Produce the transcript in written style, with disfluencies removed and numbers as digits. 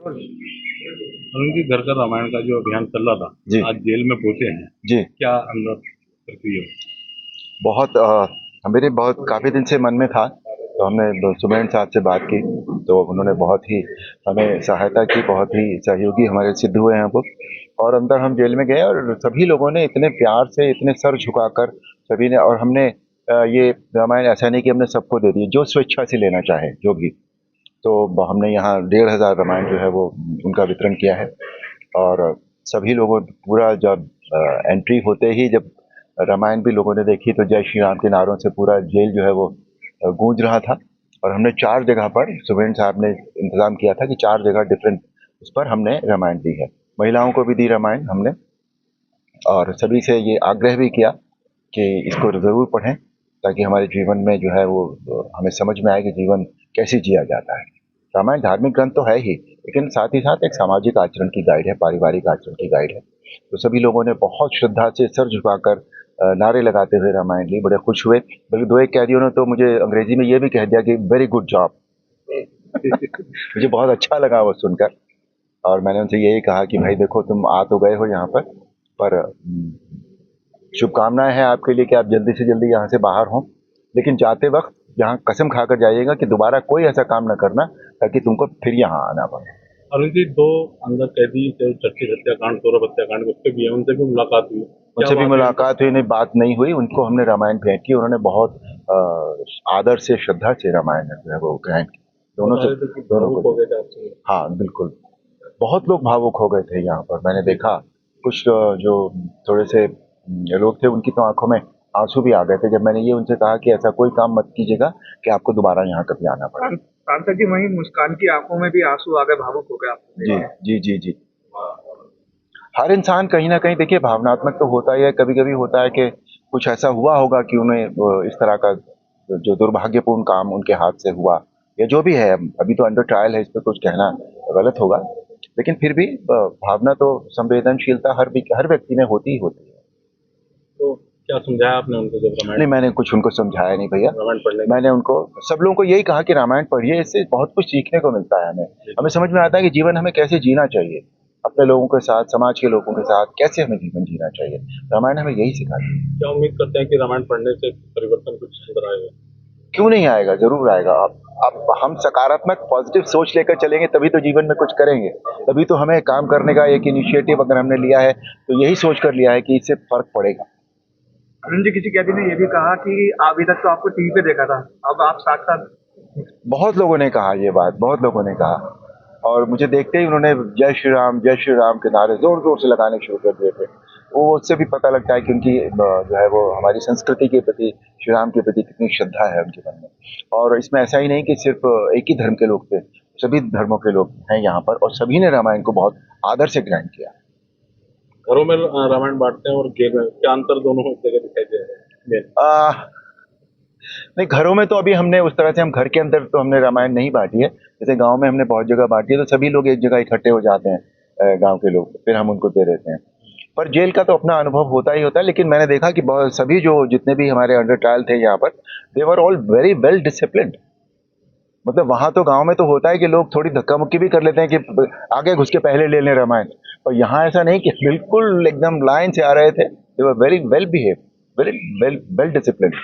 उनके घर का रामायण का जो अभियान चल रहा था, जी आज जेल में पहुंचे हैं। जी। क्या अंदर प्रक्रिया? बहुत मेरे बहुत काफ़ी दिन से मन में था, तो हमने सुमेन साहब से बात की, तो उन्होंने बहुत ही हमें सहायता की, बहुत ही सहयोगी हमारे सिद्ध हुए हैं वो। और अंदर हम जेल में गए और सभी लोगों ने इतने प्यार से, इतने सर झुकाकर सभी ने, और हमने ये रामायण ऐसा नहीं कि हमने सबको दे दिए, जो स्वेच्छा से लेना चाहे जो भी। तो हमने यहाँ 1500 रामायण जो है वो उनका वितरण किया है। और सभी लोगों पूरा जब एंट्री होते ही जब रामायण भी लोगों ने देखी, तो जय श्री राम के नारों से पूरा जेल जो है वो गूंज रहा था। और हमने 4 जगह पर, सुबेन साहब ने इंतज़ाम किया था कि 4 जगह डिफरेंट उस पर हमने रामायण दी है। महिलाओं को भी दी रामायण हमने, और सभी से ये आग्रह भी किया कि इसको ज़रूर पढ़ें, ताकि हमारे जीवन में जो है वो हमें समझ में आए कि जीवन कैसे जिया जाता है। रामायण धार्मिक ग्रंथ तो है ही, लेकिन साथ ही साथ एक सामाजिक आचरण की गाइड है, पारिवारिक आचरण की गाइड है। तो सभी लोगों ने बहुत श्रद्धा से सर झुकाकर नारे लगाते हुए रामायण ली, बड़े खुश हुए। बल्कि 2 एक कैदियों ने तो मुझे अंग्रेजी में ये भी कह दिया कि वेरी गुड जॉब। मुझे बहुत अच्छा लगा वो सुनकर। और मैंने उनसे यही कहा कि भाई देखो, तुम आ तो गए हो यहाँ पर शुभकामनाएं हैं आपके लिए कि आप जल्दी से जल्दी यहाँ से बाहर हों, लेकिन जाते वक्त यहाँ कसम खाकर जाइएगा कि दोबारा कोई ऐसा काम न करना, ताकि तुमको फिर यहाँ आना पड़े। अरुण जी, 2 अंदर कैदी थे, चर्चित हत्याकांड, सौरभ हत्याकांड, उसके भी है, उनसे भी मुलाकात हुई। क्या उनसे भी बात है? मुलाकात हुई नहीं, बात नहीं हुई। उनको हमने रामायण भेंट की, उन्होंने बहुत आदर से, श्रद्धा से रामायण जो है वो ग्रहण की। दोनों से, दोनों भावुक को। हो गए थे आपसे? हाँ बिल्कुल, बहुत लोग भावुक हो गए थे यहाँ पर। मैंने देखा कुछ जो थोड़े से लोग थे, उनकी तो आंखों में आंसू भी आ गए थे जब मैंने ये उनसे कहा कि ऐसा कोई काम मत कीजिएगा कि आपको दोबारा यहाँ कभी आना पड़े। सांसद जी, वहीं मुस्कान की आंखों में भी आंसू आ गए, भावुक हो गए आप? जी जी जी जी। हर इंसान कहीं ना कहीं, देखिए, भावनात्मक तो होता ही है। कभी कभी होता है कि कुछ ऐसा हुआ होगा कि उन्हें इस तरह का जो दुर्भाग्यपूर्ण काम उनके हाथ से हुआ, या जो भी है, अभी तो अंडर ट्रायल है, इस पर कुछ कहना गलत होगा। लेकिन फिर भी भावना तो, संवेदनशीलता हर व्यक्ति में होती ही होती है। तो क्या समझाया आपने उनको जब रामायण? नहीं, मैंने कुछ उनको समझाया नहीं भैया। रामायण पढ़ने मैंने उनको, सब लोगों को यही कहा कि रामायण पढ़िए, इससे बहुत कुछ सीखने को मिलता है। हमें समझ में आता है कि जीवन हमें कैसे जीना चाहिए, अपने लोगों के साथ, समाज के लोगों के साथ कैसे हमें जीवन जीना चाहिए। रामायण हमें यही सिखाती है। क्या उम्मीद करते हैं कि रामायण पढ़ने से परिवर्तन कुछ अंदर आएगा? क्यों नहीं आएगा, जरूर आएगा। अब हम सकारात्मक, पॉजिटिव सोच लेकर चलेंगे, तभी तो जीवन में कुछ करेंगे। तभी तो हमें काम करने का एक इनिशिएटिव अगर हमने लिया है, तो यही सोच कर लिया है कि इससे फर्क पड़ेगा। अरुण जी, किसी कैदी ने ये भी कहा कि अभी तक तो आपको टीवी पे देखा था, अब आप साक्षात। बहुत लोगों ने कहा ये बात, बहुत लोगों ने कहा। और मुझे देखते ही उन्होंने जय श्री राम के नारे जोर जोर से लगाने शुरू कर दिए थे। वो, उससे भी पता लगता है कि उनकी जो है वो हमारी संस्कृति के प्रति, श्री राम के प्रति कितनी श्रद्धा है उनके मन में। और इसमें ऐसा ही नहीं कि सिर्फ एक ही धर्म के लोग थे, सभी धर्मों के लोग हैं यहाँ पर, और सभी ने रामायण को बहुत आदर से ग्रहण किया। घरों में रामायण बांटते हैं और जेल में क्या अंतर दोनों जगह दिखाई दे रहे हैं? नहीं, घरों में तो अभी हमने उस तरह से, हम घर के अंदर तो हमने रामायण नहीं बांटी है। जैसे गांव में हमने बहुत जगह बांटी है, तो सभी लोग एक जगह इकट्ठे हो जाते हैं, गांव के लोग, फिर हम उनको दे देते हैं। पर जेल का तो अपना अनुभव होता ही होता है। लेकिन मैंने देखा कि बहुत सभी जो जितने भी हमारे अंडर ट्रायल थे यहाँ पर, they were all very well disciplined. मतलब वहां तो, गांव में तो होता है कि लोग थोड़ी धक्का मुक्की भी कर लेते हैं कि आगे घुस के पहले ले लें रामायण, और यहाँ ऐसा नहीं, कि बिल्कुल एकदम लाइन से आ रहे थे। They were very well behave, very well disciplined.